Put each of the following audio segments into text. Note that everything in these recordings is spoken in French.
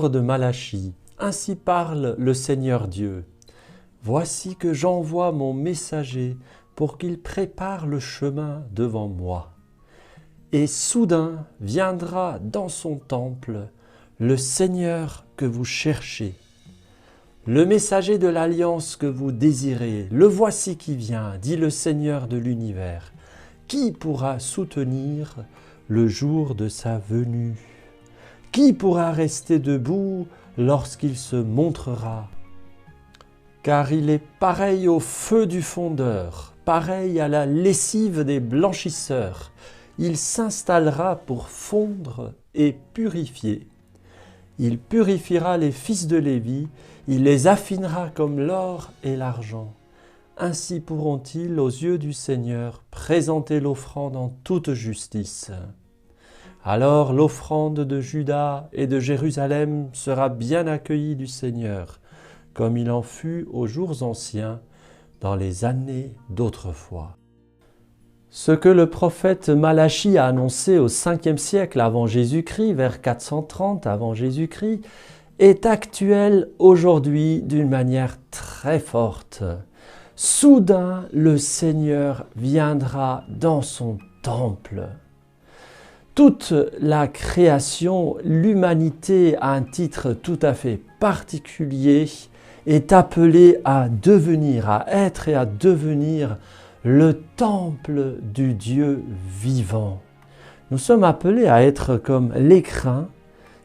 livre de Malachie. Ainsi parle le Seigneur Dieu. Voici que j'envoie mon messager pour qu'il prépare le chemin devant moi. Et soudain viendra dans son temple le Seigneur que vous cherchez. Le messager de l'alliance que vous désirez, le voici qui vient, dit le Seigneur de l'univers. Qui pourra soutenir le jour de sa venue? Qui pourra rester debout lorsqu'il se montrera? Car il est pareil au feu du fondeur, pareil à la lessive des blanchisseurs. Il s'installera pour fondre et purifier. Il purifiera les fils de Lévi, il les affinera comme l'or et l'argent. Ainsi pourront-ils, aux yeux du Seigneur, présenter l'offrande en toute justice. Alors l'offrande de Juda et de Jérusalem sera bien accueillie du Seigneur, comme il en fut aux jours anciens, dans les années d'autrefois. Ce que le prophète Malachie a annoncé au 5e siècle avant Jésus-Christ, vers 430 avant Jésus-Christ, est actuel aujourd'hui d'une manière très forte. Soudain, le Seigneur viendra dans son temple. Toute la création, l'humanité à un titre tout à fait particulier, est appelée à devenir, à être et à devenir le temple du Dieu vivant. Nous sommes appelés à être comme l'écrin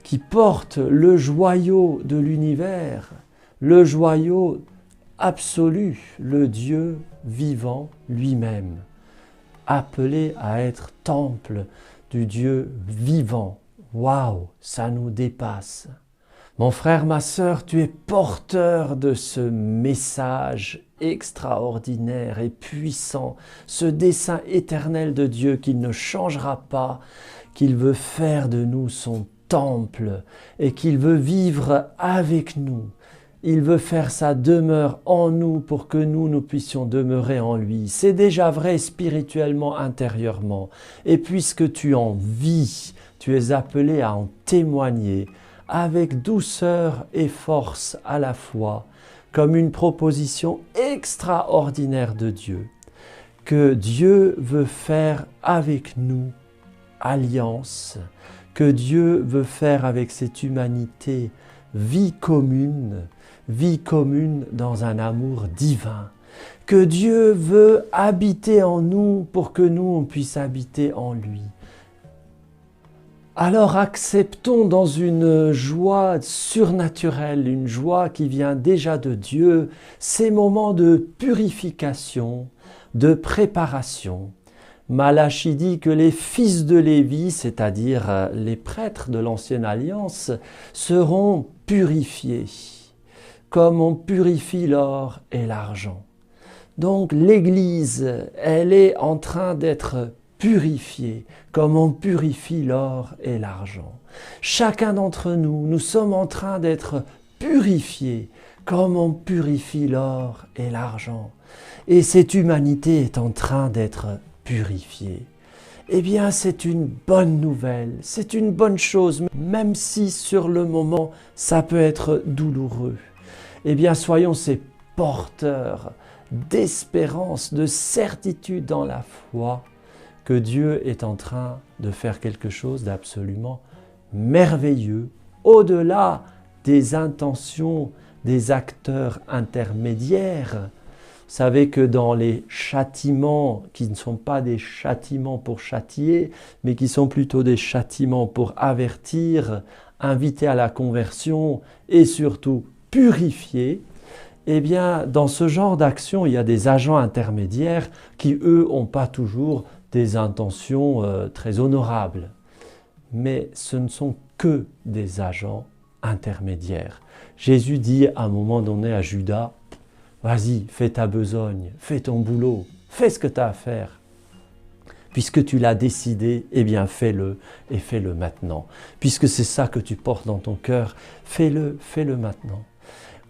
qui porte le joyau de l'univers, le joyau absolu, le Dieu vivant lui-même, appelé à être temple du Dieu vivant. Waouh, ça nous dépasse. Mon frère, ma sœur, tu es porteur de ce message extraordinaire et puissant, ce dessein éternel de Dieu qu'il ne changera pas, qu'il veut faire de nous son temple et qu'il veut vivre avec nous. Il veut faire sa demeure en nous pour que nous puissions demeurer en lui. C'est déjà vrai spirituellement, intérieurement. Et puisque tu en vis, tu es appelé à en témoigner avec douceur et force à la fois, comme une proposition extraordinaire de Dieu, que Dieu veut faire avec nous alliance, que Dieu veut faire avec cette humanité vie commune dans un amour divin, que Dieu veut habiter en nous pour que nous on puisse habiter en lui. Alors acceptons dans une joie surnaturelle, une joie qui vient déjà de Dieu, ces moments de purification, de préparation. Malachie dit que les fils de Lévi, c'est-à-dire les prêtres de l'Ancienne Alliance, seront purifiés, comme on purifie l'or et l'argent. Donc l'Église, elle est en train d'être purifié, comme on purifie l'or et l'argent. Chacun d'entre nous, nous sommes en train d'être purifiés, comme on purifie l'or et l'argent. Et cette humanité est en train d'être purifiée. Eh bien, c'est une bonne nouvelle, c'est une bonne chose, même si sur le moment, ça peut être douloureux. Eh bien, soyons ces porteurs d'espérance, de certitude dans la foi, que Dieu est en train de faire quelque chose d'absolument merveilleux, au-delà des intentions des acteurs intermédiaires. Vous savez que dans les châtiments, qui ne sont pas des châtiments pour châtier, mais qui sont plutôt des châtiments pour avertir, inviter à la conversion et surtout purifier, eh bien, dans ce genre d'action, il y a des agents intermédiaires qui, eux, n'ont pas toujours des intentions très honorables. Mais ce ne sont que des agents intermédiaires. Jésus dit à un moment donné à Judas, « Vas-y, fais ta besogne, fais ton boulot, fais ce que tu as à faire. Puisque tu l'as décidé, eh bien fais-le et fais-le maintenant. Puisque c'est ça que tu portes dans ton cœur, fais-le maintenant. »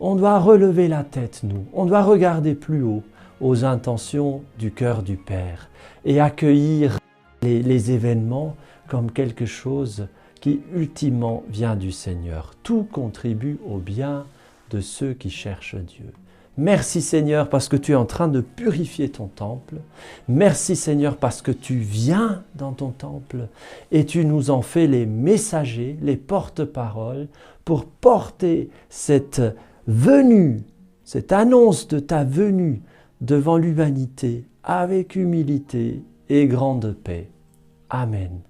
On doit relever la tête, nous. On doit regarder plus haut aux intentions du cœur du Père et accueillir les événements comme quelque chose qui ultimement vient du Seigneur. Tout contribue au bien de ceux qui cherchent Dieu. Merci Seigneur parce que tu es en train de purifier ton temple. Merci Seigneur parce que tu viens dans ton temple et tu nous en fais les messagers, les porte-paroles pour porter cette venue, cette annonce de ta venue devant l'humanité avec humilité et grande paix. Amen.